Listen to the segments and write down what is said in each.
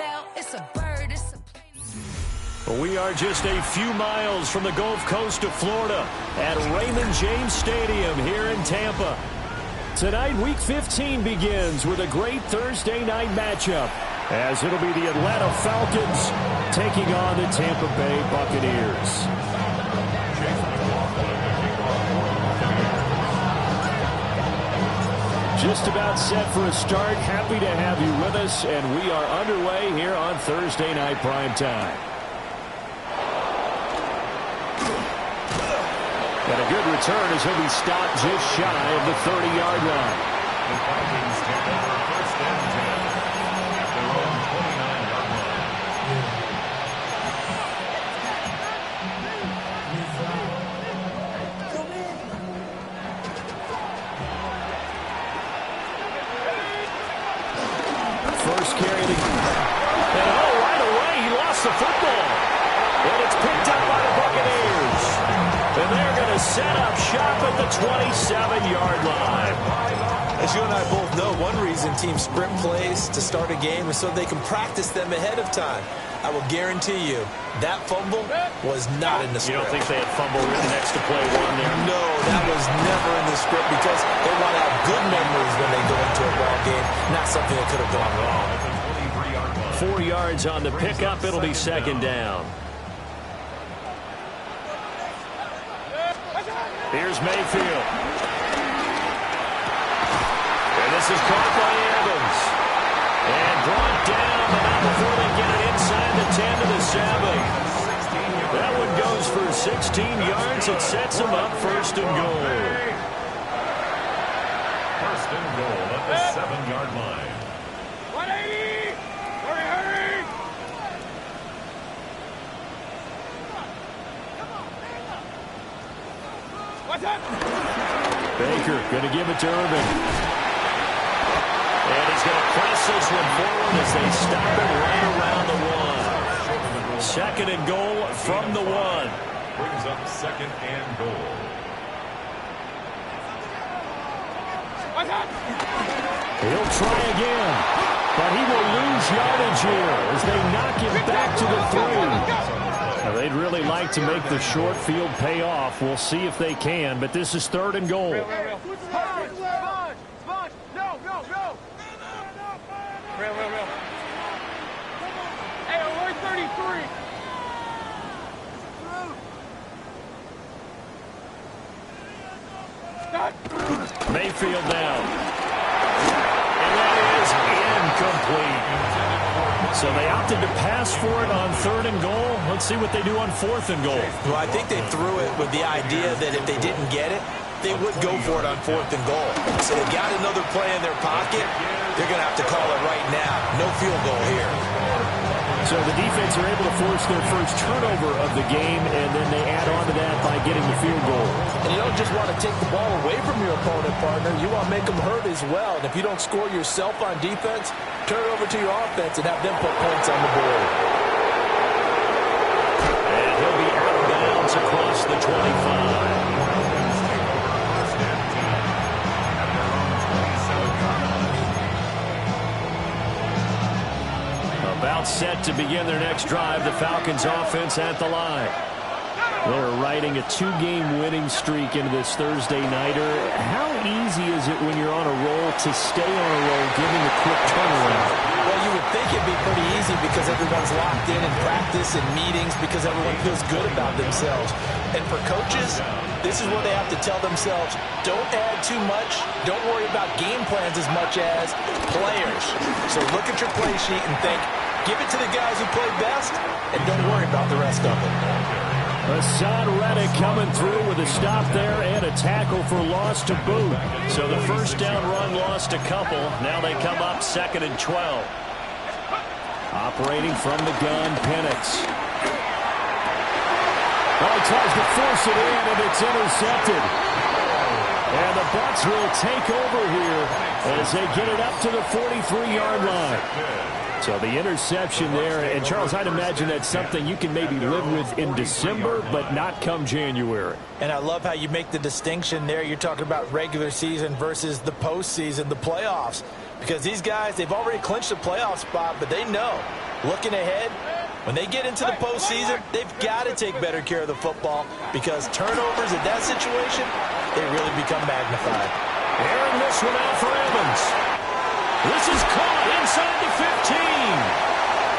tell. It's a bird, it's a plane. We are just a few miles from the Gulf Coast of Florida at Raymond James Stadium here in Tampa. Tonight, Week 15 begins with a great Thursday night matchup, as it'll be the Atlanta Falcons taking on the Tampa Bay Buccaneers. Just about set for a start. Happy to have you with us, and we are underway here on Thursday Night Primetime. And a good return as he'll be stopped just shy of the 30-yard line. The Vikings take over first and 10 at their own 29-yard line. First carry to and right away he lost the football. And it's picked up by the Buccaneers. And they're going to set up shop at the 27-yard line. As you and I both know, one reason teams sprint plays to start a game is so they can practice them ahead of time. I will guarantee you that fumble was not in the script. You don't think they had fumble written next to play one there? No, that was never in the script because they want to have good memories when they go into a ball game, not something that could have gone wrong. 4 yards on the pickup. It'll be second down. Here's Mayfield. And this is caught by Evans. And brought down, but not before they get it inside the 10 to the 7. That one goes for 16 yards. It sets them up first and goal. First and goal at the 7-yard line. 180! Hurry, hurry! What's up? Baker going to give it to Irvin. And he's going to press this one forward as they stop it right around the 1. Second and goal from the 1. Brings up second and goal. What's up? He'll try again, but he will lose yardage here as they knock him back to the 3. Now, they'd really like to make the short field pay off. We'll see if they can, but this is third and goal. No. Real. Hey, we're 33. Mayfield down. And that is incomplete. So they opted to pass for it on third and goal. Let's see what they do on fourth and goal. Well, I think they threw it with the idea that if they didn't get it, they would go for it on fourth and goal. So they got another play in their pocket. They're going to have to call it right now. No field goal here. So the defense are able to force their first turnover of the game, and then they add on to that by getting the field goal. And you don't just want to take the ball away from your opponent, partner. You want to make them hurt as well. And if you don't score yourself on defense, turn it over to your offense and have them put points on the board. And he'll be out of bounds across the 25. About set to begin their next drive, the Falcons offense at the line. They're riding a 2-game winning streak into this Thursday nighter. How easy is it when you're on a roll to stay on a roll, given the quick turnaround? Well, you would think it'd be pretty easy because everyone's locked in practice and meetings because everyone feels good about themselves. And for coaches, this is what they have to tell themselves. Don't add too much. Don't worry about game plans as much as players. So look at your play sheet and think, give it to the guys who play best, and don't worry about the rest of it. Hassan Reddick coming through with a stop there and a tackle for loss to boot. So the first down run lost a couple. Now they come up second and 12. Operating from the gun, Penix. Well, he tries to force it in, and it's intercepted. And the Bucs will take over here as they get it up to the 43-yard line. So the interception there, and Charles, I'd imagine that's something you can maybe live with in December, but not come January. And I love how you make the distinction there. You're talking about regular season versus the postseason, the playoffs. Because these guys, they've already clinched a playoff spot, but they know, looking ahead, when they get into the postseason, they've got to take better care of the football because turnovers in that situation, they really become magnified. Airing this one out for Evans. This is caught inside the 15.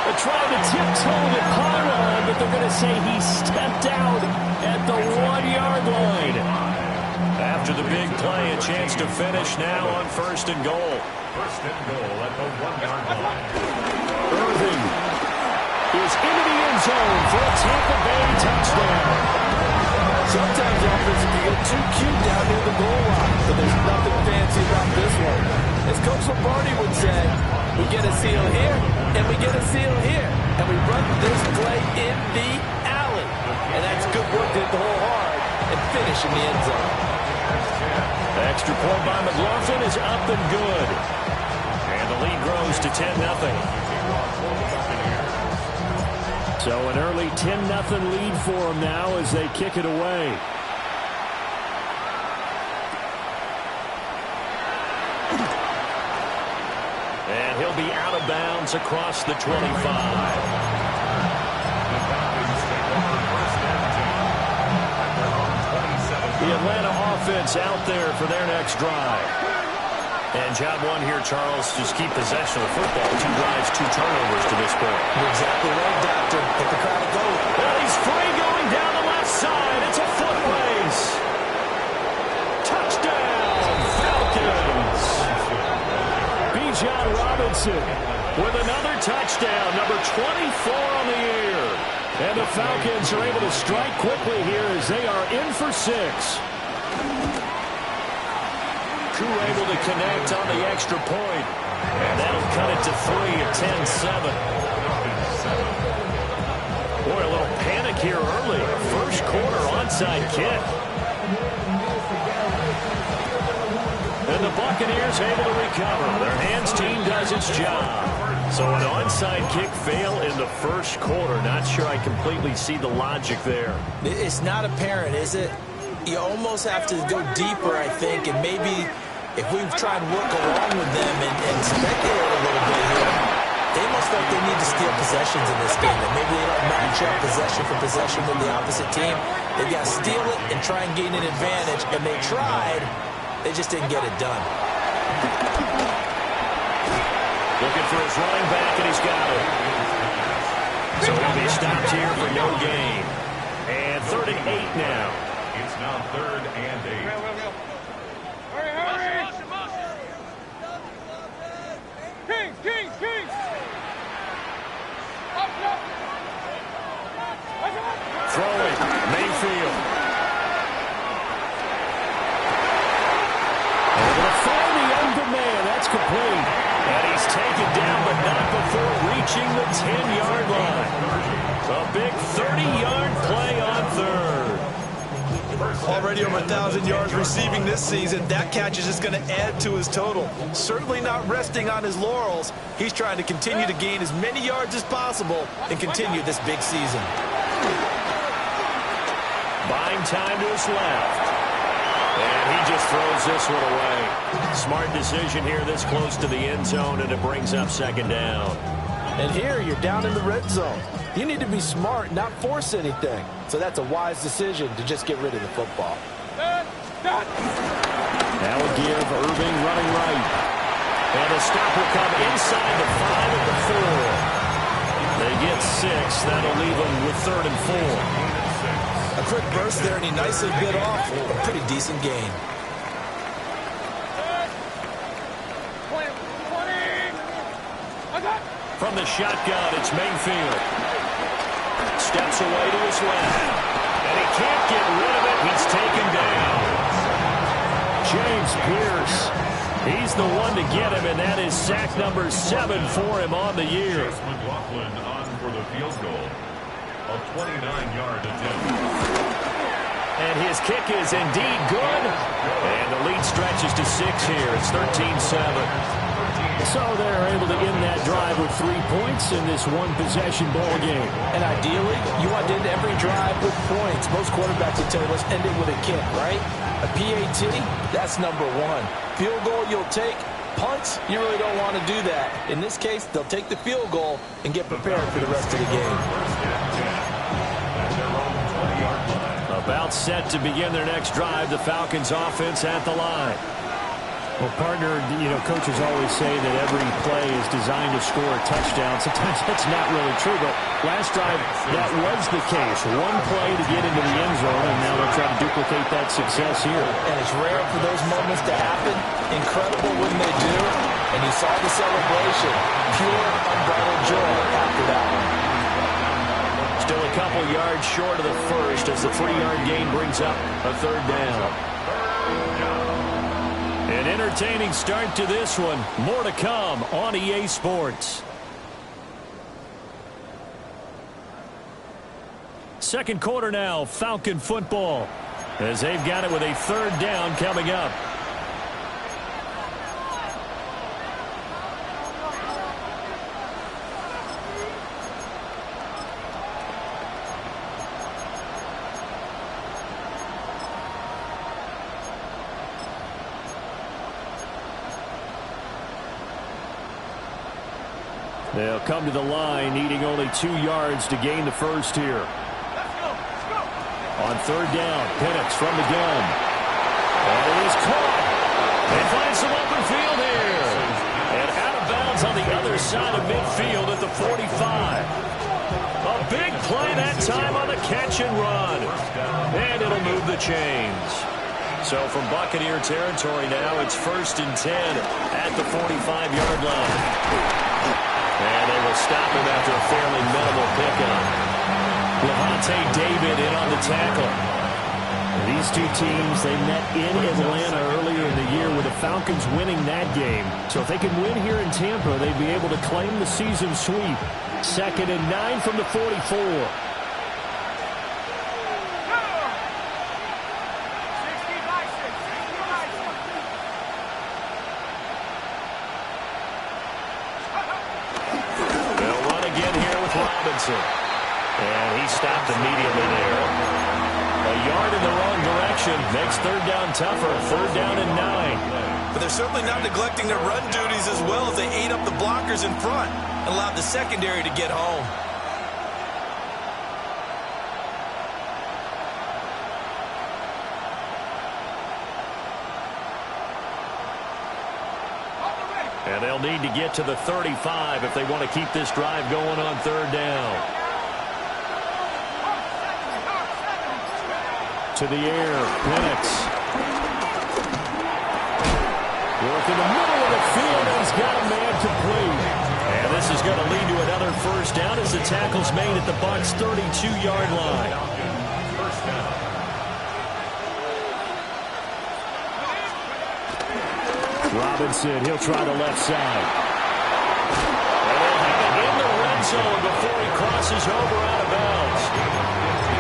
They're trying to tiptoe the pylon, but they're going to say he stepped out at the 1-yard line. After the big play, a chance to finish now on 1st and goal. 1st and goal at the 1-yard line. Irving is into the end zone for a Tampa Bay touchdown. Sometimes offense can get too cute down near the goal line, but there's nothing fancy about this one. As Coach Lombardi would say, we get a seal here, and we get a seal here, and we run this play in the alley. And that's good work to hit the hole hard and finish in the end zone. The extra point by McLaughlin is up and good. And the lead grows to 10-0. So an early 10-0 lead for them now as they kick it away. And he'll be out of bounds across the 25. The Atlanta offense out there for their next drive. And job one here, Charles, just keep possession of the football. 2 drives, 2 turnovers to this point. You're exactly right, Doctor. Hit the crowd go. Well, he's free going down the left side. It's a foot race. Touchdown, Falcons. Bijan Robinson with another touchdown, number 24 on the year. And the Falcons are able to strike quickly here as they are in for 6. Koo able to connect on the extra point. And that'll cut it to 3 at 10-7. Boy, a little panic here early. First quarter onside kick. And the Buccaneers able to recover. Their hands team does its job. So an onside kick fail in the first quarter. Not sure I completely see the logic there. It's not apparent, is it? You almost have to go deeper, I think, and maybe if we try and work along with them and speculate a little bit here, they must feel like they need to steal possessions in this game, and maybe they don't match up possession for possession with the opposite team. They got to steal it and try and gain an advantage, and they tried. They just didn't get it done. Looking for his running back, and he's got it. So he'll be stopped here for no gain. And 3rd and 8 now. It's now 3rd and 8. Hurry, hurry! Kings, Kings, Kings! Up, up! Throwing, Mayfield. Able to find the younger man. That's complete. And he's taken down, but not before reaching the 10-yard line. A big 30-yard play on 3rd. Already over 1,000 yards receiving this season. That catch is just going to add to his total. Certainly not resting on his laurels. He's trying to continue to gain as many yards as possible and continue this big season. Buying time to his left. And he just throws this one away. Smart decision here this close to the end zone, and it brings up 2nd down. And here you're down in the red zone. You need to be smart, not force anything. So that's a wise decision to just get rid of the football. That would give Irving running right. And the stop will come inside the 5 at the 4. They get 6. That'll leave them with 3rd and 4. A quick burst there, and he nicely bit off a pretty decent gain. From the shotgun, it's Mayfield. Steps away to his left. And he can't get rid of it. He's taken down. James Pierce. He's the one to get him, and that is sack number 7 for him on the year. Chase McLaughlin on for the field goal. A 29-yard attempt. And his kick is indeed good. And the lead stretches to 6 here. It's 13-7. So they're able to end that drive with 3 points in this one-possession ball game. And ideally, you want to end every drive with points. Most quarterbacks would tell you, let's end it with a kick, right? A PAT, that's number 1. Field goal you'll take, Punts, you really don't want to do that. In this case, they'll take the field goal and get prepared for the rest of the game. About set to begin their next drive, the Falcons offense at the line. Well, partner, coaches always say that every play is designed to score a touchdown. Sometimes that's not really true, but last drive, that was the case. One play to get into the end zone, and now they'll try to duplicate that success here. And it's rare for those moments to happen. Incredible when they do. And you saw the celebration. Pure, unbridled joy after that one. Still a couple yards short of the first as the 3-yard gain brings up a third down. An entertaining start to this one. More to come on EA Sports. Second quarter now, Falcon football, as they've got it with a third down coming up. They'll come to the line, needing only 2 yards to gain the first here. On third down, Penix from the gun. And it is caught. They find some open field here. And out of bounds on the other side of midfield at the 45. A big play that time on the catch and run. And it'll move the chains. So from Buccaneer territory now, it's 1st and 10 at the 45-yard line. And they will stop him after a fairly minimal pickup. Lavonte David in on the tackle. These two teams, they met in Atlanta earlier in the year with the Falcons winning that game. So if they can win here in Tampa, they'd be able to claim the season sweep. 2nd and 9 from the 44. And he stopped immediately there. A yard in the wrong direction makes third down tougher. 3rd down and 9. But they're certainly not neglecting their run duties as well as they ate up the blockers in front and allowed the secondary to get home. And they'll need to get to the 35 if they want to keep this drive going on 3rd down. To the air, Penix. Work in the middle of the field, and he's got a man complete. And this is going to lead to another first down as the tackle's made at the Bucs' 32-yard line. Robinson, he'll try the left side. And they'll have it in the red zone before he crosses over out of bounds.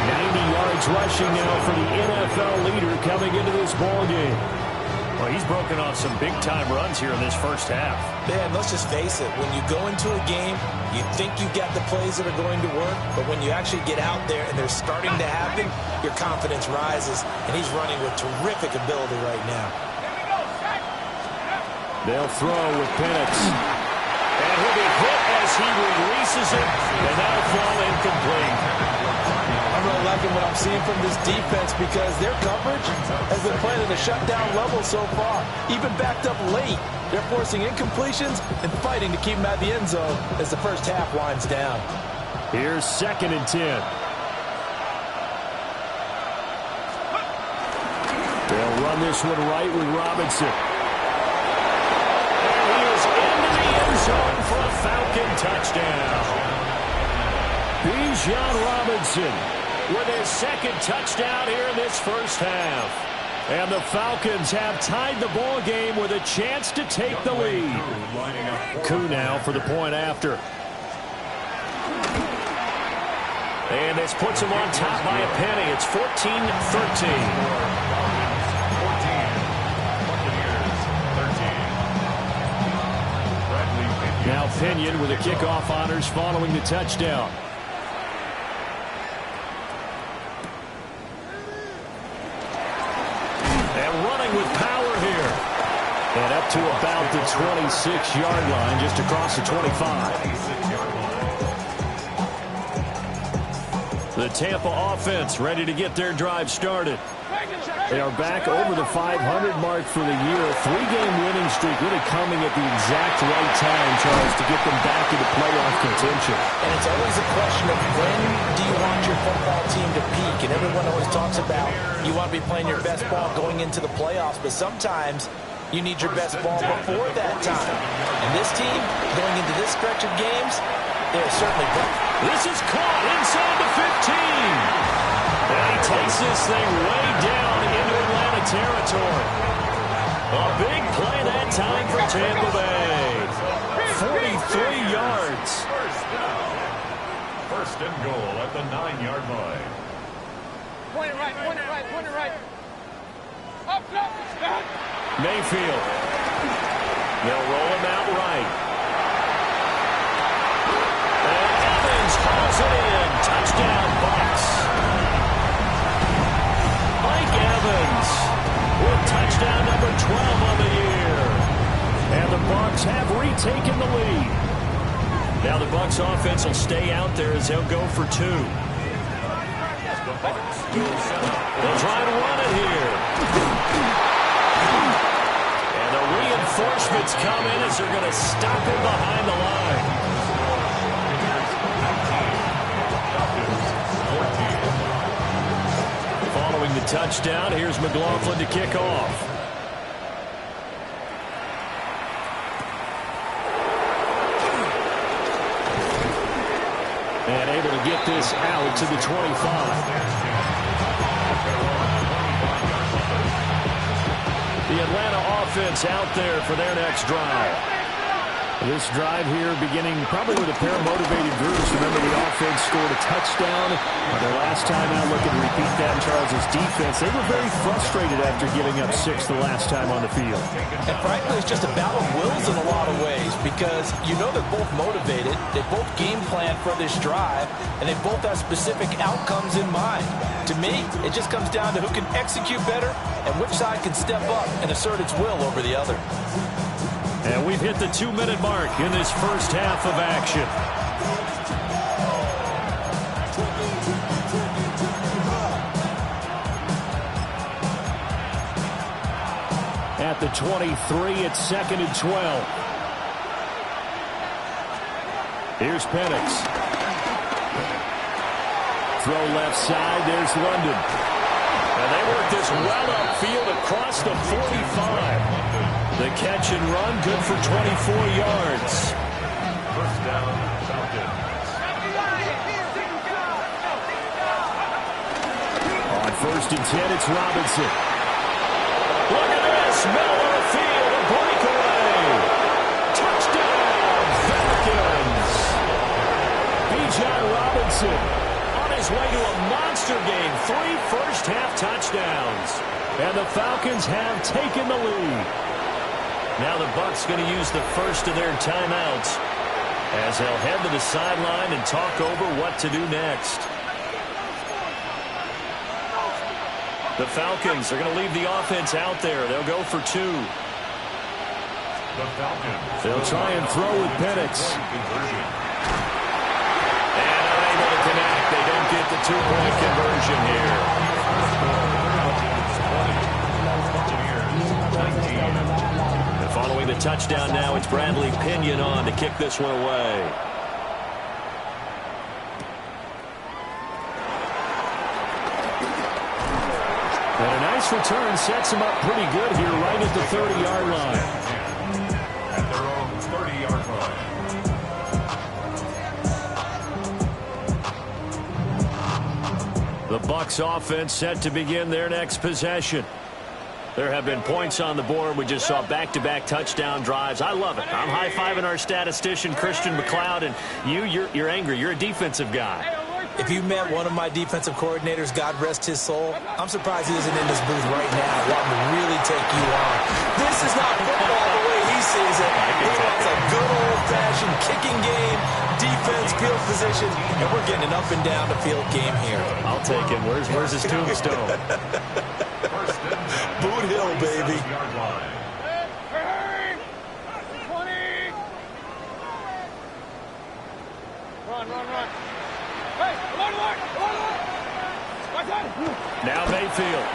90 yards rushing now for the NFL leader coming into this ballgame. Well, he's broken off some big-time runs here in this first half. Man, let's just face it. When you go into a game, you think you've got the plays that are going to work, but when you actually get out there and they're starting to happen, your confidence rises, and he's running with terrific ability right now. They'll throw with Penix. And he'll be hit as he releases it, and that'll fall incomplete. I'm really liking what I'm seeing from this defense because their coverage has been playing at a shutdown level so far. Even backed up late, they're forcing incompletions and fighting to keep them at the end zone as the first half winds down. Here's 2nd and 10. They'll run this one right with Robinson. Zone for a Falcon touchdown. Bijan Robinson with his 2nd touchdown here in this first half. And the Falcons have tied the ball game with a chance to take the lead. Koo now for the point after. And this puts him on top by a penny. It's 14-13. Now Pinion with the kickoff honors following the touchdown. And running with power here. And up to about the 26-yard line, just across the 25. The Tampa offense ready to get their drive started. They are back over the 500 mark for the year. A 3-game winning streak really coming at the exact right time, Charles, to get them back into playoff contention. And it's always a question of when do you want your football team to peak? And everyone always talks about you want to be playing your best ball going into the playoffs, but sometimes you need your best ball before that time. And this team, going into this stretch of games, they're certainly ready. This is caught inside the 15. And he takes this thing way down into Atlanta territory. A big play that time for Tampa Bay. 43 yards. First and goal at the 9-yard line. Point it right, point it right, point it right. Up, stop. Mayfield. They'll roll him out right. And Evans hauls it in. Touchdown, Bucs. Mike Evans with touchdown number 12 on the year. And the Bucs have retaken the lead. Now the Bucs offense will stay out there as they'll go for 2. They'll try to run it here. And the reinforcements come in as they're going to stop him behind the line. Following the touchdown, here's McLaughlin to kick off. And able to get this out to the 25. The Atlanta offense out there for their next drive. This drive here beginning probably with a pair of motivated groups. Remember, the offense scored a touchdown. Their last time out, looking to repeat that in Charles' defense. They were very frustrated after giving up 6 the last time on the field. And frankly, it's just a battle of wills in a lot of ways because you know they're both motivated. They both game plan for this drive, and they both have specific outcomes in mind. To me, it just comes down to who can execute better and which side can step up and assert its will over the other. And we've hit the 2-minute mark in this first half of action. At the 23, it's 2nd and 12. Here's Penix. Throw left side, there's London. And they work this well upfield across the 45. The catch and run, good for 24 yards. First down, Falcons. On 1st and 10, it's Robinson. Look at this, middle of the field, a breakaway. Touchdown, Falcons. Bijan Robinson on his way to a monster game. 3 first-half touchdowns. And the Falcons have taken the lead. Now the Bucs going to use the first of their timeouts as they'll head to the sideline and talk over what to do next. The Falcons are going to leave the offense out there. They'll go for 2. The Falcons. They'll try and throw with Penix. And unable to connect. They don't get the 2-point conversion here. Following the touchdown now, it's Bradley Pinion on to kick this one away. And a nice return sets him up pretty good here right at the 30-yard line. At their own 30-yard line. The Bucs offense set to begin their next possession. There have been points on the board. We just saw back-to-back touchdown drives. I love it. I'm high-fiving our statistician, Christian McLeod, and you're angry. You're a defensive guy. If you met one of my defensive coordinators, God rest his soul, I'm surprised he isn't in this booth right now wanting to really take you on. This is not football the way he sees it. He wants a good old-fashioned kicking game, defense, field position, and we're getting an up-and-down the field game here. I'll take him. Where's his tombstone? Boot Hill, baby. Run. Hey, along the line. Right side. Now Mayfield.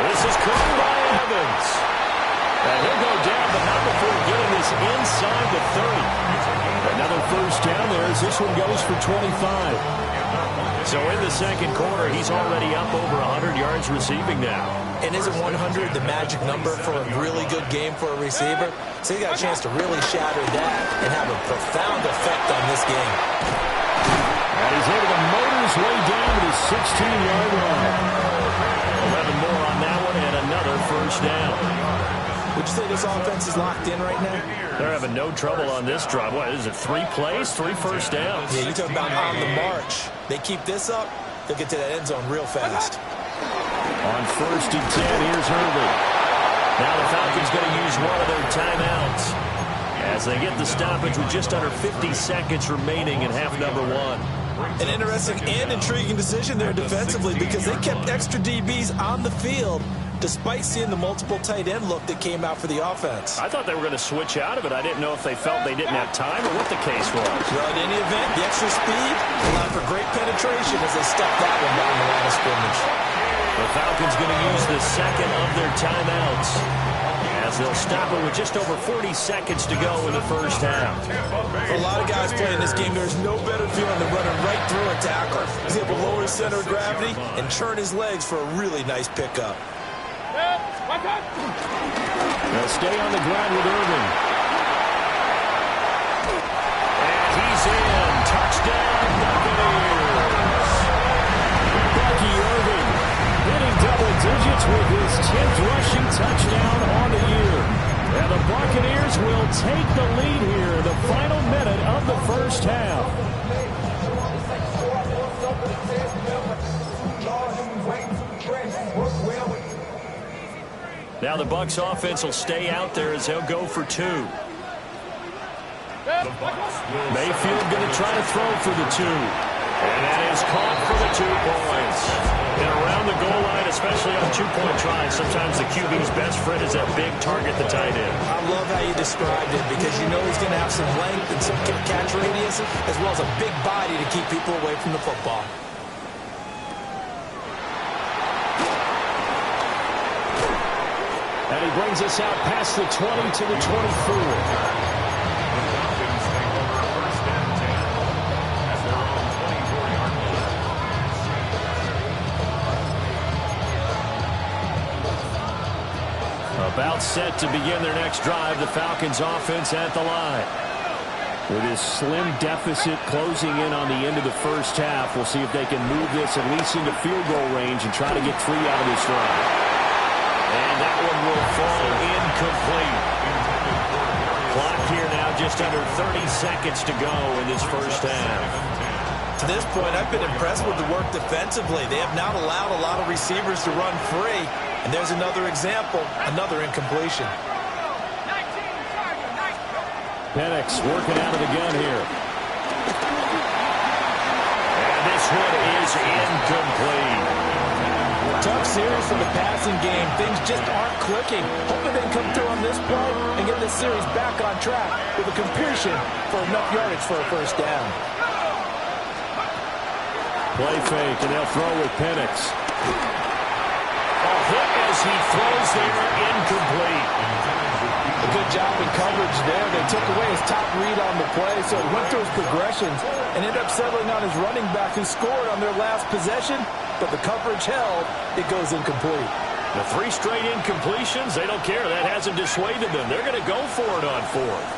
This is caught by Evans. And he'll go down, but not before getting this inside the 30. Another first down there as this one goes for 25. So in the second quarter, he's already up over 100 yards receiving now. And isn't 100 the magic number for a really good game for a receiver? So he got a chance to really shatter that and have a profound effect on this game. And he's able to motor his way down to the 16-yard line. 11 more on that one and another first down. Would you say this offense is locked in right now? They're having no trouble on this drive. What is it, 3 plays, 3 first downs? Yeah, you talk about on the march. They keep this up, they'll get to that end zone real fast. On 1st and 10, here's Irving. Now the Falcons going to use one of their timeouts as they get the stoppage with just under 50 seconds remaining in half number 1. An interesting and intriguing decision there defensively because they kept extra DBs on the field despite seeing the multiple tight end look that came out for the offense. I thought they were going to switch out of it. I didn't know if they felt they didn't have time or what the case was. Well, in any event, the extra speed allowed for great penetration as they stuffed that one down the line of scrimmage. The Falcons going to use the second of their timeouts as they'll stop it with just over 40 seconds to go in the first half. For a lot of guys playing this game, there's no better feeling than running right through a tackle. He's able to lower his center of gravity and turn his legs for a really nice pickup. They'll stay on the ground with Irving. And he's in. Touchdown, Buccaneers. Bucky Irving hitting double digits with his 10th rushing touchdown on the year. And the Buccaneers will take the lead here in the final minute of the first half. Now the Bucs offense will stay out there as they'll go for 2. Mayfield going to try to throw for the 2. And that is caught for the 2 points. And around the goal line, especially on 2-point tries, sometimes the QB's best friend is that big target, the tight end. I love how you described it because you know he's going to have some length and some catch radius as well as a big body to keep people away from the football. And he brings us out past the 20 to the 24. About set to begin their next drive, the Falcons offense at the line. With his slim deficit closing in on the end of the first half, we'll see if they can move this at least into field goal range and try to get 3 out of this drive. And that one will fall incomplete. Clock here now just under 30 seconds to go in this first half. To this point, I've been impressed with the work defensively. They have not allowed a lot of receivers to run free. And there's another example, another incompletion. Penix working out of the gun here. And this one is incomplete. Tough series for the passing game. Things just aren't clicking. Hoping they can come through on this play and get this series back on track with a completion for enough yardage for a first down. Play fake, and they'll throw with Penix. A hit as he throws there, incomplete. A good job in coverage there. They took away his top read on the play, so he went through his progressions and ended up settling on his running back who scored on their last possession, but the coverage held. It goes incomplete. The 3 straight incompletions, they don't care. That hasn't dissuaded them. They're going to go for it on 4th.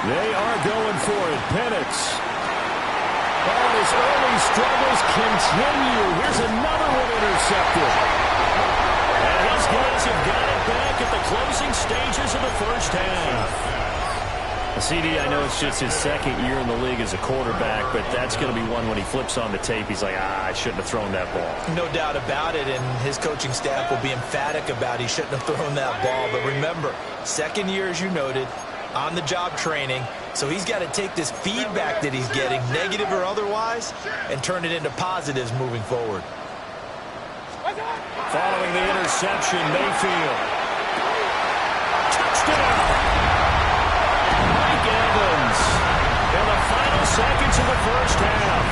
They are going for it. Penix. Oh, his early struggles continue. Here's another one intercepted. And his guys have got it back at the closing stages of the first half. CD, I know it's just his second year in the league as a quarterback, but that's going to be one when he flips on the tape. He's like, I shouldn't have thrown that ball. No doubt about it, and his coaching staff will be emphatic about he shouldn't have thrown that ball. But remember, second year, as you noted, on-the-job training, so he's got to take this feedback that he's getting, negative or otherwise, and turn it into positives moving forward. Following the interception, Mayfield. Touchdown! first half.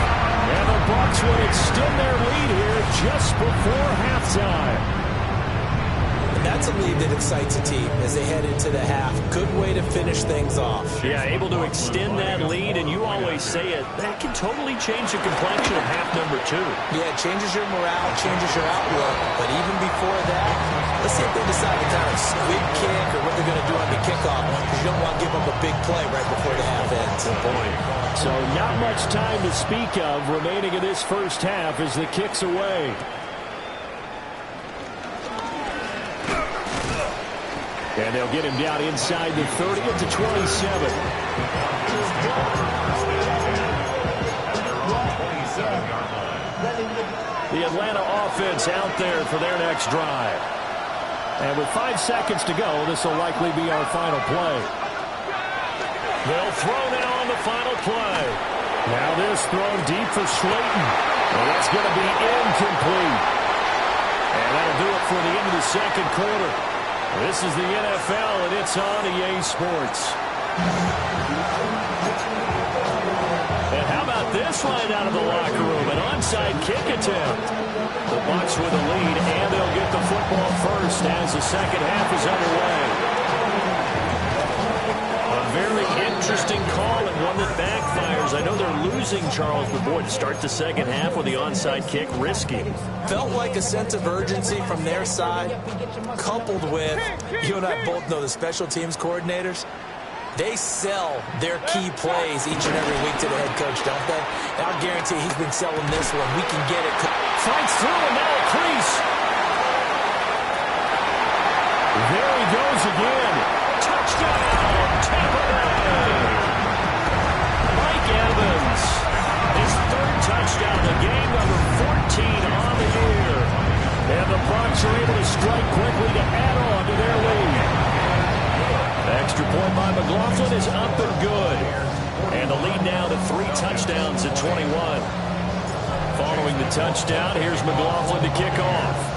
And the Bucs will extend their lead here just before halftime. And that's a lead that excites a team as they head into the half. Good way to finish things off. Yeah, able to extend that lead, and you always say it, that can totally change the complexion of half number 2. Yeah, it changes your morale, changes your outlook. But even before that, let's see if they decide to kind of squib kick or what they're going to do on the kickoff, because you don't want to give up a big play right before the half ends. Good point. So not much time to speak of remaining in this first half as the kick's away. And they'll get him down inside the 30 to 27. The Atlanta offense out there for their next drive. And with 5 seconds to go, this will likely be our final play. They'll throw now on the final play. Now this thrown deep for Slayton. Well, that's going to be incomplete. And that'll do it for the end of the second quarter. This is the NFL, and it's on EA Sports. And how about this line out of the locker room? An onside kick attempt. The Bucs with a lead, and they'll get the football first as the second half is underway. A very interesting call and one that backfires. I know they're losing Charles, but boy, to start the second half with the onside kick, risky. Felt like a sense of urgency from their side, coupled with, you and I both know the special teams coordinators, they sell their key plays each and every week to the head coach, don't they? And I'll guarantee he's been selling this one. We can get it. Fights through, and now a crease. There he goes again. Touchdown, Tampa Bay. Mike Evans, his third touchdown of the game, number 14 on the year. And the Bucs are able to strike quickly to add on to their lead. Extra point by McLaughlin is up and good. And the lead now to 3 touchdowns at 21. Following the touchdown, here's McLaughlin to kick off.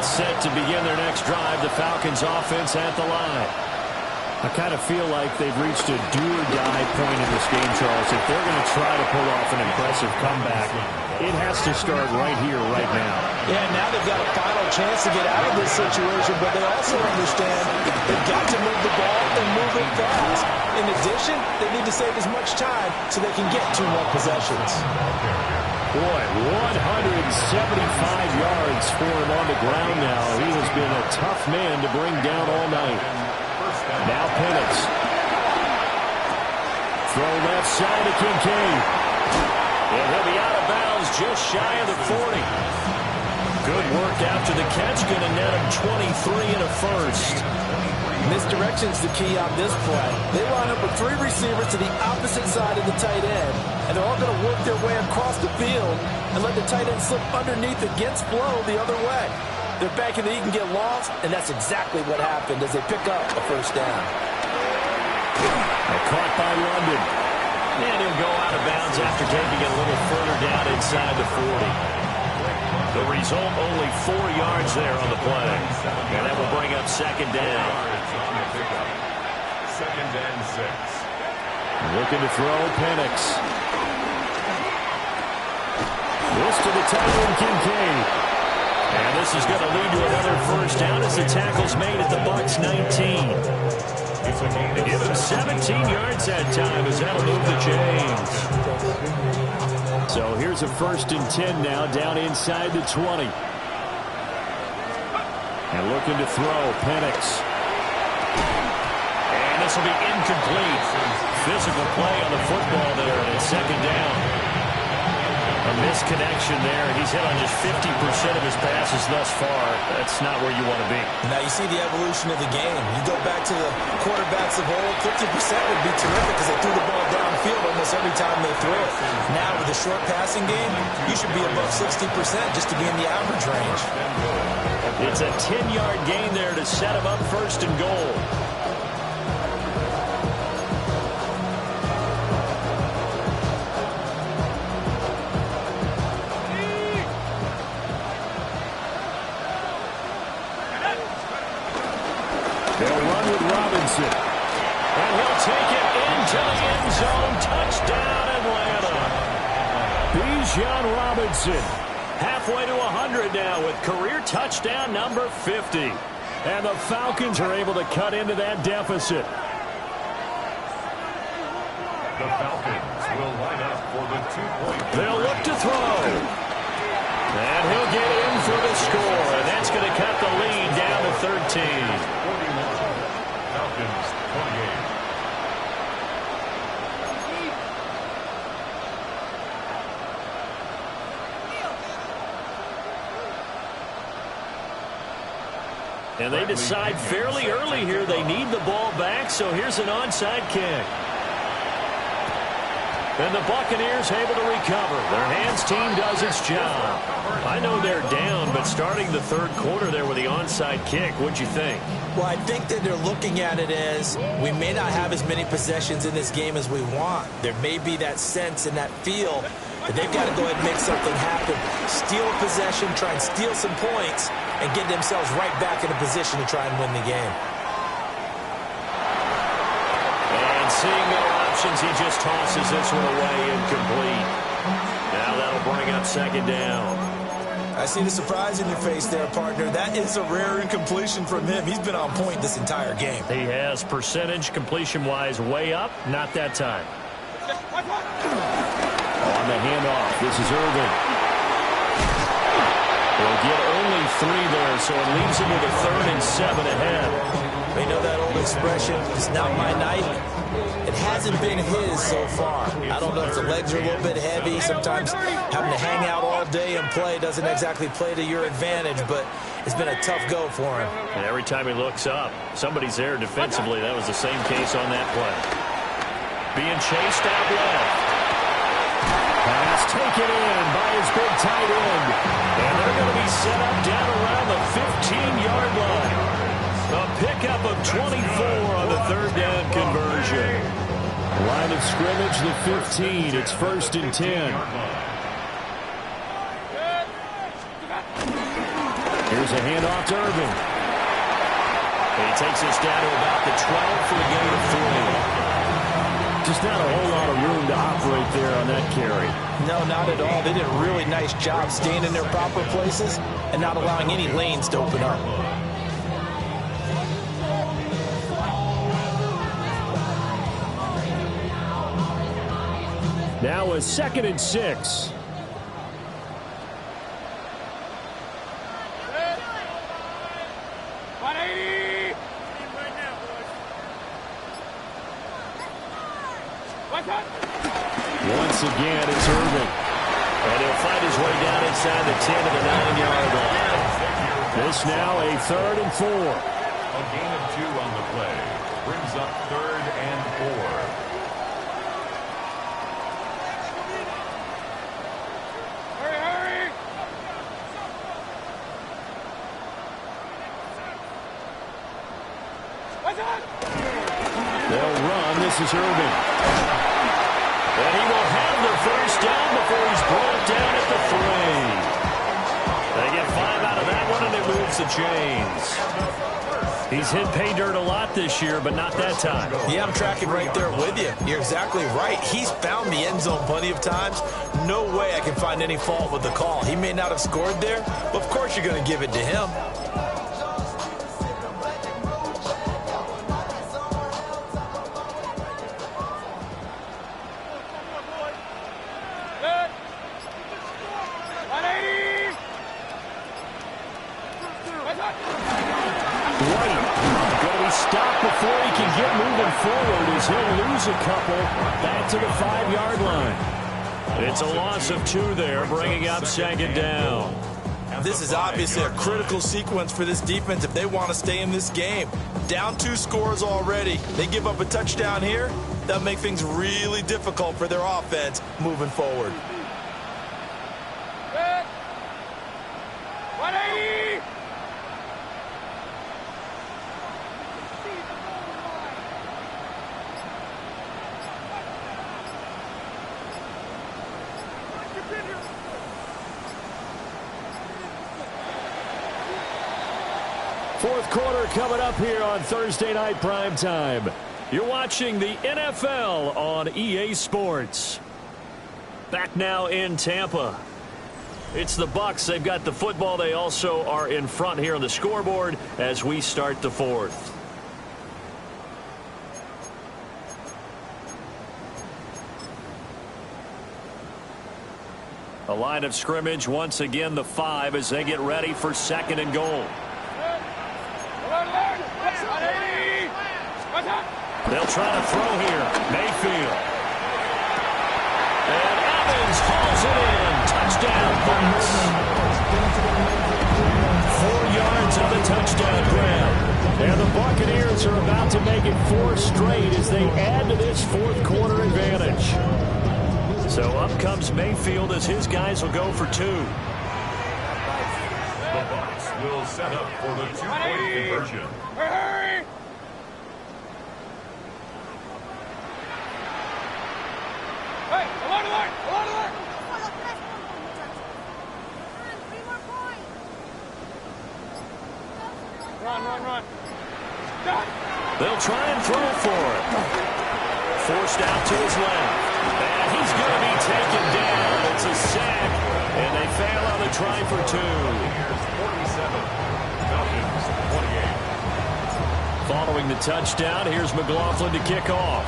Set to begin their next drive, the Falcons offense at the line. I kind of feel like they've reached a do-or-die point in this game, Charles. If they're going to try to pull off an impressive comeback, it has to start right here, right now. Yeah, now they've got a final chance to get out of this situation, but they also understand they've got to move the ball and move it fast. In addition, they need to save as much time so they can get 2 more possessions. Boy, 175 yards for him on the ground now. He has been a tough man to bring down all night. Now Penix. Throw left side to Kincaid. And he'll be out of bounds just shy of the 40. Good work after the catch. Going to net him 23 and a first. Misdirection's the key on this play. They line up with 3 receivers to the opposite side of the tight end, and they're all going to work their way across the field and let the tight end slip underneath against flow the other way. They're banking that he can get lost, and that's exactly what happened as they pick up a first down. Caught by London. And he'll go out of bounds after taking it a little further down inside the 40. The result, only 4 yards there on the play. And that will bring up second down. Second and 6. Looking to throw, Penix. This to the tight end, Kincaid. And this is going to lead to another first down as the tackle's made at the Bucs 19. They give him 17 yards that time as that'll move the chains. So here's a 1st and 10 now, down inside the 20. And looking to throw, Penix. And this will be incomplete. Physical play on the football there, and it's second down. A misconnection there. He's hit on just 50% of his passes thus far. That's not where you want to be. Now you see the evolution of the game. You go back to the quarterbacks of old, 50% would be terrific because they threw the ball downfield almost every time they threw it. Now with the short passing game, you should be above 60% just to be in the average range. It's a 10-yard gain there to set him up 1st and goal. take it into the end zone. Touchdown, Atlanta. Bijan Robinson halfway to 100 now with career touchdown number 50. And the Falcons are able to cut into that deficit. The Falcons will line up for the 2-point. They'll look to throw. And he'll get in for the score. And that's going to cut the lead down to 13. 41. Falcons 28. And they decide fairly early here they need the ball back, so here's an onside kick. And the Buccaneers able to recover. Their hands team does its job. I know they're down, but starting the third quarter there with the onside kick, what'd you think? Well, I think that they're looking at it as we may not have as many possessions in this game as we want. There may be that sense and that feel that they've got to go ahead and make something happen. Steal a possession, try and steal some points, and get themselves right back in a position to try and win the game. And seeing no options, he just tosses this one away incomplete. Now that'll bring up second down. I see the surprise in your face there, partner. That is a rare incompletion from him. He's been on point this entire game. He has percentage completion-wise way up. Not that time. On the handoff, this is Irvin. They'll get only 3 there, so it leaves him with a 3rd and 7 ahead. You know that old expression, it's not my night. It hasn't been his so far. I don't know if the legs are a little bit heavy. Sometimes having to hang out all day and play doesn't exactly play to your advantage, but it's been a tough go for him. And every time he looks up, somebody's there defensively. That was the same case on that play. Being chased out left. Pass taken in by his big tight end. And they're going to be set up down around the 15-yard line. A pickup of 24 on the 3rd down conversion. Line of scrimmage, the 15. It's 1st and 10. Here's a handoff to Irvin. He takes us down to about the 12 for a gain of 3. Just not a whole lot of room to operate there on that carry. No, not at all. They did a really nice job staying in their proper places and not allowing any lanes to open up. Now a 2nd and 6. Once again, it's Irvin. And he'll find his way down inside the 10 of the 9-yard line. This now a 3rd and 4. A gain of 2 on the play. Brings up 3rd and 4. They'll run. This is Irvin. And he will have the 1st down before he's brought down at the 3. They get 5 out of that one, and it moves the chains. He's hit pay dirt a lot this year, but not that time. Yeah, I'm tracking right there with you. You're exactly right. He's found the end zone plenty of times. No way I can find any fault with the call. He may not have scored there, but of course you're going to give it to him. Before he can get moving forward as he'll lose a couple back to the 5-yard line. It's a loss of 2 there, bringing up 2nd down. This is obviously a critical sequence for this defense if they want to stay in this game. Down 2 scores already. They give up a touchdown here. That'll make things really difficult for their offense moving forward. Fourth quarter coming up here on Thursday Night Primetime. You're watching the NFL on EA Sports. Back now in Tampa. It's the Bucs. They've got the football. They also are in front here on the scoreboard as we start the fourth. A line of scrimmage, once again, the 5 as they get ready for second and goal. They'll try to throw here. Mayfield. And Evans hauls it in. Touchdown, Bucs. 4 yards on the touchdown grab. And the Buccaneers are about to make it 4 straight as they add to this fourth quarter advantage. So up comes Mayfield as his guys will go for 2. The Bucs will set up for the 2-point conversion. Hurry! Hey, along the line! Along the line! Run. They'll try and throw for it. Forced out to his left. And he's going to be taken down. It's a sack. And they fail on the try for 2. Here's 47. Falcons 28. Following the touchdown, here's McLaughlin to kick off.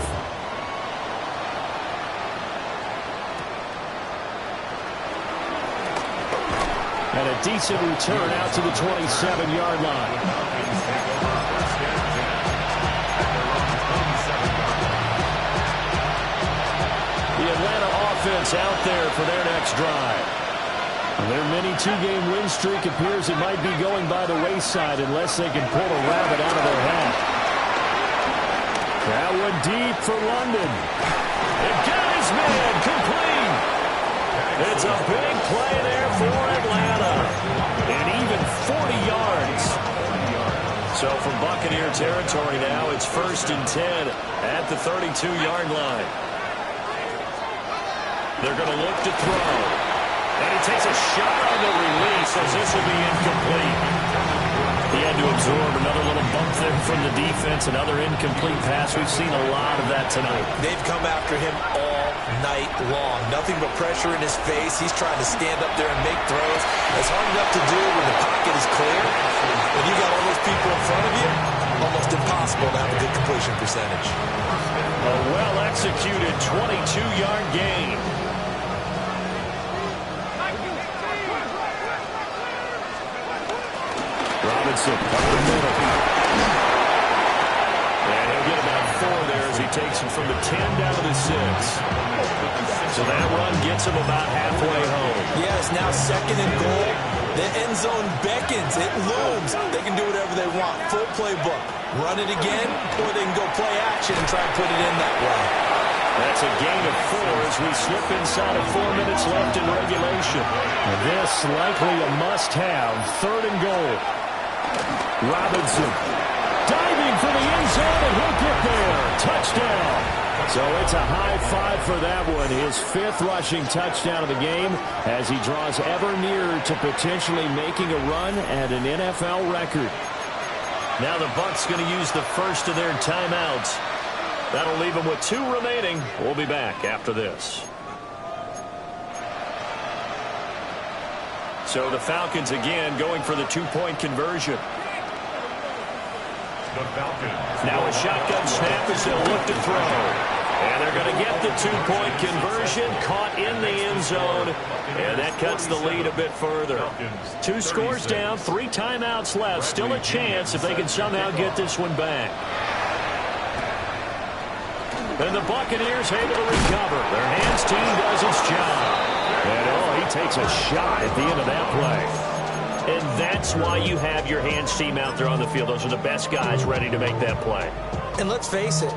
And a decent return out to the 27-yard line. Falcons take over first and 10 at their own 27-yard line. The Atlanta offense out there for their next drive. Their mini 2-game win streak appears it might be going by the wayside unless they can pull a rabbit out of their hat. That one deep for London. It got his man complete. It's a big play there for Atlanta. And even 40 yards. So from Buccaneer territory now, it's 1st and 10 at the 32-yard line. They're going to look to throw. And he takes a shot on the release as this will be incomplete. He had to absorb another little bump there from the defense, another incomplete pass. We've seen a lot of that tonight. They've come after him all night long. Nothing but pressure in his face. He's trying to stand up there and make throws. It's hard enough to do when the pocket is clear. When you got all those people in front of you, almost impossible to have a good completion percentage. A well-executed 22-yard gain. Robinson up the middle. And he'll get about 4 there as he takes him from the 10 down to the 6. So that run gets him about halfway home. Yeah, it's now 2nd and goal. The end zone beckons. It looms. They can do whatever they want. Full playbook. Run it again, or they can go play action and try and put it in that way. That's a gain of 4 as we slip inside of 4 minutes left in regulation. And this likely a must-have. 3rd and goal. Robinson diving for the end zone, and he'll get there. Touchdown. So it's a high 5 for that one. His 5th rushing touchdown of the game as he draws ever nearer to potentially making a run at an NFL record. Now the Bucs going to use the first of their timeouts. That'll leave them with 2 remaining. We'll be back after this. So the Falcons again going for the 2-point conversion. The Falcons. Now a shotgun snap as they'll look to throw. And they're going to get the 2-point conversion, caught in the end zone. And that cuts the lead a bit further. 2 scores down, 3 timeouts left. Still a chance if they can somehow get this one back. And the Buccaneers able to recover. Their hands team does its job. And he takes a shot at the end of that play. And that's why you have your hands team out there on the field. Those are the best guys ready to make that play. And let's face it,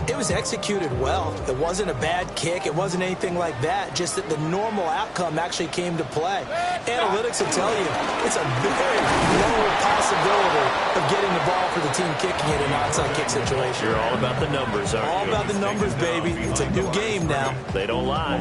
It was executed well. It wasn't a bad kick. It wasn't anything like that. Just that the normal outcome actually came to play. Analytics will tell you it's a very low possibility of getting the ball for the team kicking it in an onside kick situation. You're all about the numbers, aren't you? All about the numbers, baby. It's a new game now. They don't lie.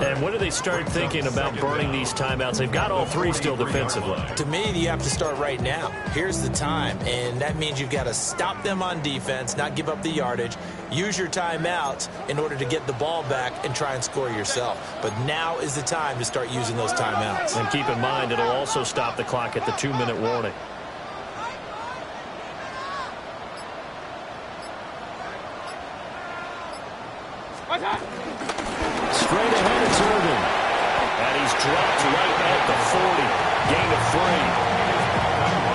And when do they start thinking about burning these timeouts? They've got all three still defensively. To me, you have to start right now. Here's the time, and that means you've got to stop them on defense, not give up the yardage, use your timeouts in order to get the ball back and try and score yourself. But now is the time to start using those timeouts. And keep in mind, it'll also stop the clock at the 2-minute warning. Straight ahead, it's Irvin. And he's dropped right at the 40. Gain of 3.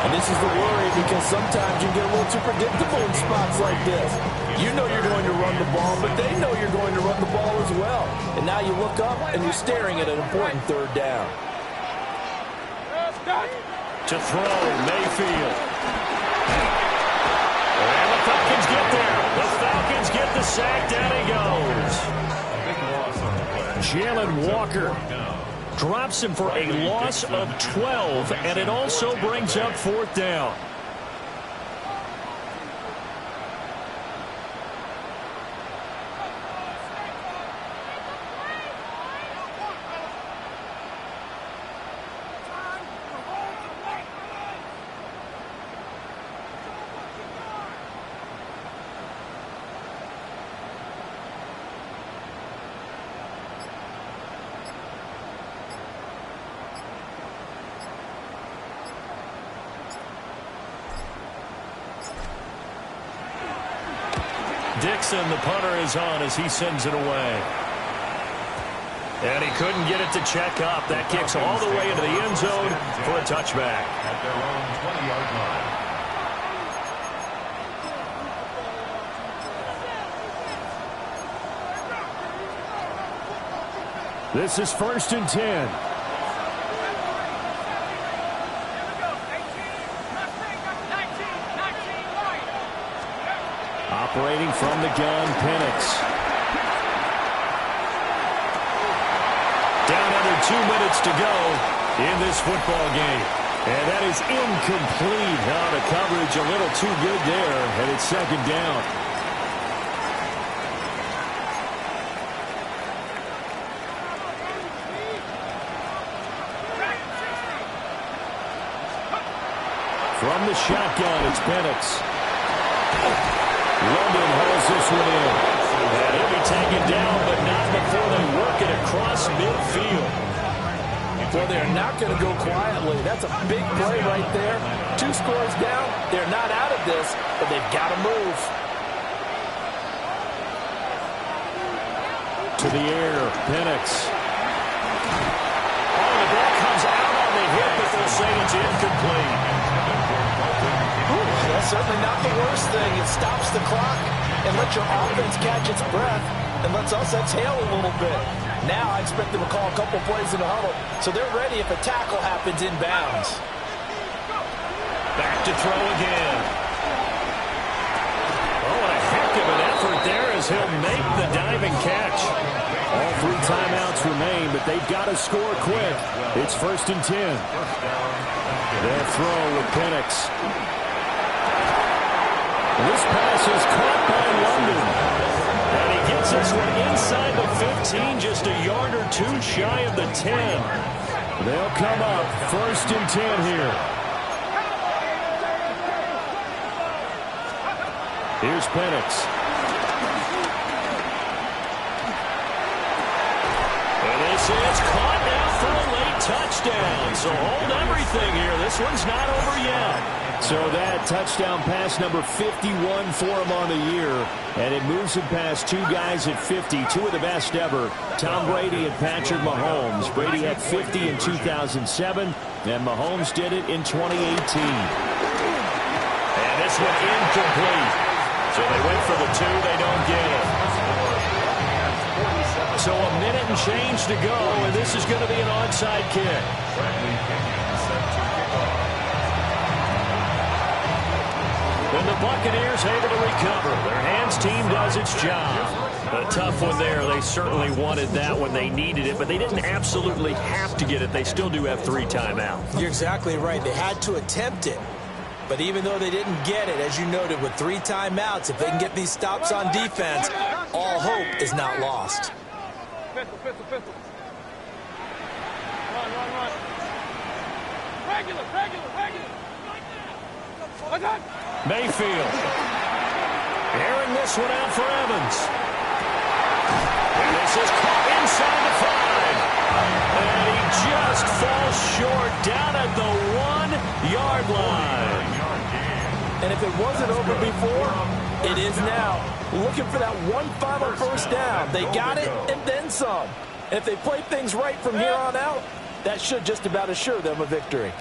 And this is the worry because sometimes you get a little too predictable in spots like this. You know you're going to run the ball, but they know you're going to run the ball as well. And now you look up and you're staring at an important third down. To throw, Mayfield. And the Falcons get there. The Falcons get the sack. Down he goes. Jalen Walker drops him for a loss of 12, and it also brings up 4th down. Dixon, the punter, is on as he sends it away. And he couldn't get it to check up. That kicks all the way into the end zone for a touchback. At their own 20-yard line. This is 1st and 10. Operating from the gun, Penix. Down under 2 minutes to go in this football game. And that is incomplete. The coverage a little too good there, and it's 2nd down. From the shotgun, it's Penix. London hauls this one in. And he'll be taken down, but not before they work it across midfield. Well, they're not going to go quietly. That's a big play right there. 2 scores down. They're not out of this, but they've got to move. To the air, Penix. Oh, the ball comes out on the hip, but they'll say it's incomplete. That's certainly not the worst thing. It stops the clock and lets your offense catch its breath and lets us exhale a little bit. Now I expect them to call a couple plays in the huddle, so they're ready if a tackle happens inbounds. Back to throw again. Oh, what a heck of an effort there as he'll make the diving catch. All 3 timeouts remain, but they've got to score quick. It's 1st and 10. Their throw with Penix. This pass is caught by London. And he gets this one inside the 15, just a yard or 2 shy of the 10. They'll come up 1st and 10 here. Here's Penix. And this is caught now for a late touchdown. So hold everything here. This one's not over yet. So that touchdown pass number 51 for him on the year. And it moves him past 2 guys at 50, 2 of the best ever, Tom Brady and Patrick Mahomes. Brady had 50 in 2007, and Mahomes did it in 2018. And this one incomplete. So they went for the 2, they don't get it. So a minute and change to go, and this is going to be an onside kick. And the Buccaneers able to recover. Their hands team does its job. A tough one there. They certainly wanted that when they needed it, but they didn't absolutely have to get it. They still do have 3 timeouts. You're exactly right. They had to attempt it. But even though they didn't get it, as you noted, with 3 timeouts, if they can get these stops on defense, all hope is not lost. Pistol, pistol, pistol. Run, run, run. Regular, regular, regular. Mayfield. Airing this one out for Evans. And this is caught inside the 5. And he just falls short down at the 1-yard line. And if it wasn't over before, it is now. Looking for that one final first down. They got it and then some. And if they play things right from here on out, that should just about assure them a victory.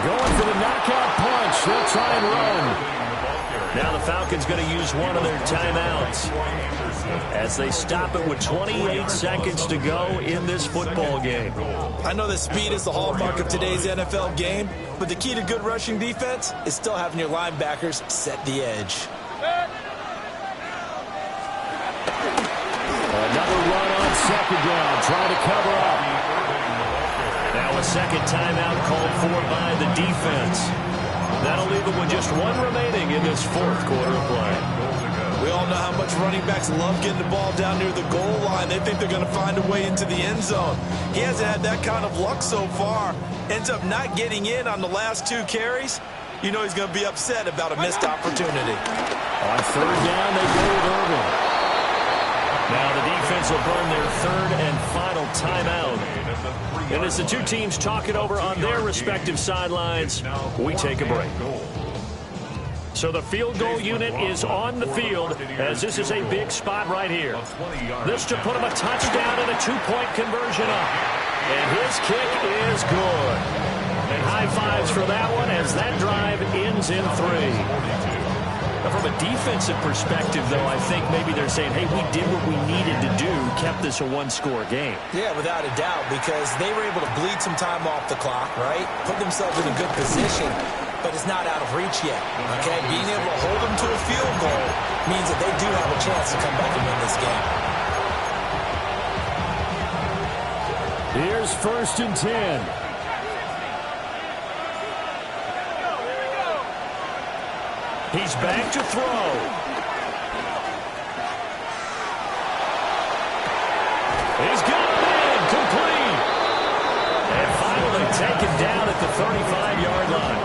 Going for the knockout punch. They'll try and run. Now the Falcons going to use one of their timeouts as they stop it with 28 seconds to go in this football game. I know that speed is the hallmark of today's NFL game, but the key to good rushing defense is still having your linebackers set the edge. Another run on second down, trying to cover up. Now a second timeout called for by the defense. That'll leave them with just 1 remaining in this 4th quarter of play. We all know how much running backs love getting the ball down near the goal line. They think they're going to find a way into the end zone. He hasn't had that kind of luck so far. Ends up not getting in on the last 2 carries. You know he's going to be upset about a missed opportunity. On 3rd down, they go with Irvin. Now the defense will burn their 3rd and final timeout. And as the 2 teams talk it over on their respective sidelines, we take a break. So the field goal unit is on the field as this is a big spot right here. This to put him a touchdown and a 2-point conversion up. And his kick is good. And high fives for that one as that drive ends in 3. From a defensive perspective, though, I think maybe they're saying, hey, we did what we needed to do, kept this a 1-score game. Yeah, without a doubt, because they were able to bleed some time off the clock, right? Put themselves in a good position, but it's not out of reach yet, okay? Being able to hold them to a field goal means that they do have a chance to come back and win this game. Here's 1st and 10. He's back to throw. He's got it in, complete. And finally taken down at the 35-yard line.